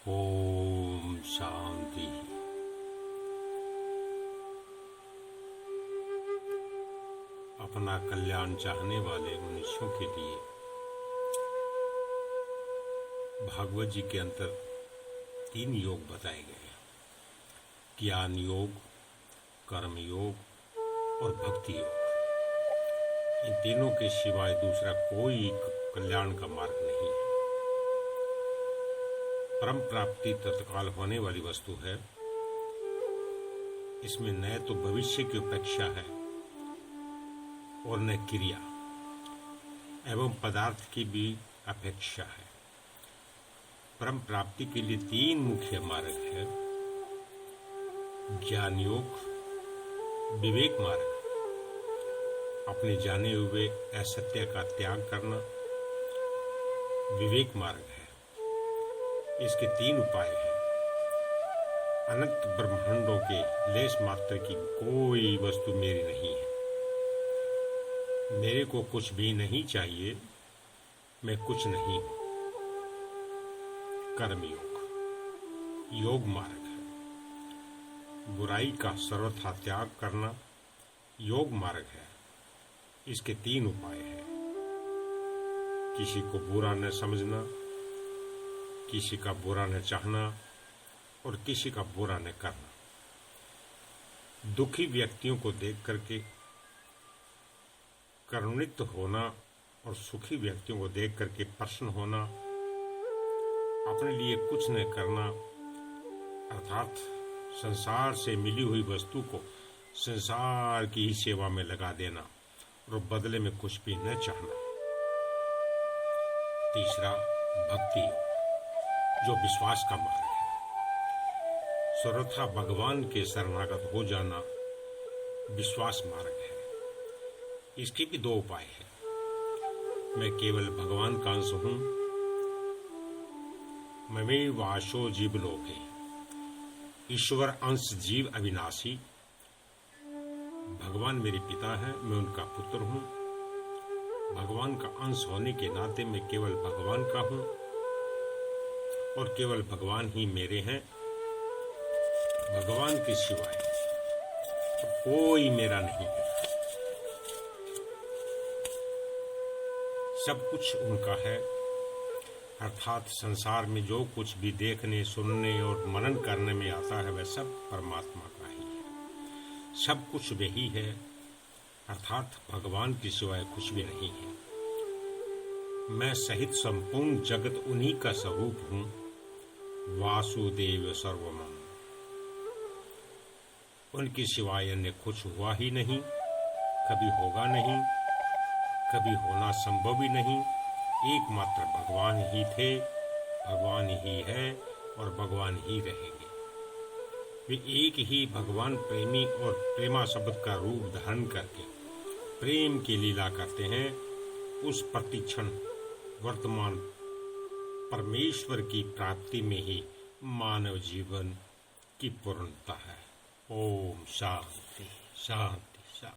ओम शांति। अपना कल्याण चाहने वाले मनुष्यों के लिए भागवत जी के अंतर 3 योग बताए गए हैं। ज्ञान योग, कर्म योग और भक्ति योग। इन तीनों के सिवाय दूसरा कोई कल्याण का मार्ग नहीं है। परम प्राप्ति तत्काल होने वाली वस्तु है। इसमें न तो भविष्य की अपेक्षा है और न क्रिया एवं पदार्थ की भी अपेक्षा है। परम प्राप्ति के लिए 3 मुख्य मार्ग है। ज्ञान योग, विवेक मार्ग, अपने जाने हुए असत्य का त्याग करना विवेक मार्ग है। इसके 3 उपाय हैं। अनंत ब्रह्मांडों के लेश मात्र की कोई वस्तु मेरी नहीं है। मेरे को कुछ भी नहीं चाहिए, मैं कुछ नहीं हूं। कर्म योग मार्ग है। बुराई का सर्वथा त्याग करना योग मार्ग है। इसके 3 उपाय हैं। किसी को बुरा न समझना, किसी का बुरा न चाहना और किसी का बुरा न करना। दुखी व्यक्तियों को देख करके करुणित होना और सुखी व्यक्तियों को देख करके प्रसन्न होना। अपने लिए कुछ न करना अर्थात संसार से मिली हुई वस्तु को संसार की ही सेवा में लगा देना और बदले में कुछ भी न चाहना। तीसरा भक्ति, जो विश्वास का मार्ग है। सर्वथा भगवान के शरणागत हो जाना विश्वास मार्ग है। इसके भी 2 उपाय हैं। मैं केवल भगवान का अंश हूं। ममेव वासो जीवलोके, ईश्वर अंश जीव अविनाशी। भगवान मेरे पिता है, मैं उनका पुत्र हूं। भगवान का अंश होने के नाते मैं केवल भगवान का हूं और केवल भगवान ही मेरे हैं। भगवान के सिवाय कोई मेरा नहीं है। सब कुछ उनका है। अर्थात संसार में जो कुछ भी देखने, सुनने और मनन करने में आता है वह सब परमात्मा का ही है। सब कुछ वही है। अर्थात भगवान के सिवाय कुछ भी नहीं है। मैं सहित संपूर्ण जगत उन्हीं का स्वरूप हूं। वासुदेव सर्वमम। उनके सिवाय अन्य कुछ हुआ ही नहीं, कभी होगा नहीं, कभी होना संभव ही नहीं। एकमात्र भगवान ही थे, भगवान ही है और भगवान ही रहेंगे। वे एक ही भगवान प्रेमी और प्रेमा शब्द का रूप धारण करके प्रेम की लीला करते हैं। उस प्रतिक्षण वर्तमान परमेश्वर की प्राप्ति में ही मानव जीवन की पूर्णता है। ओम शांति शांति।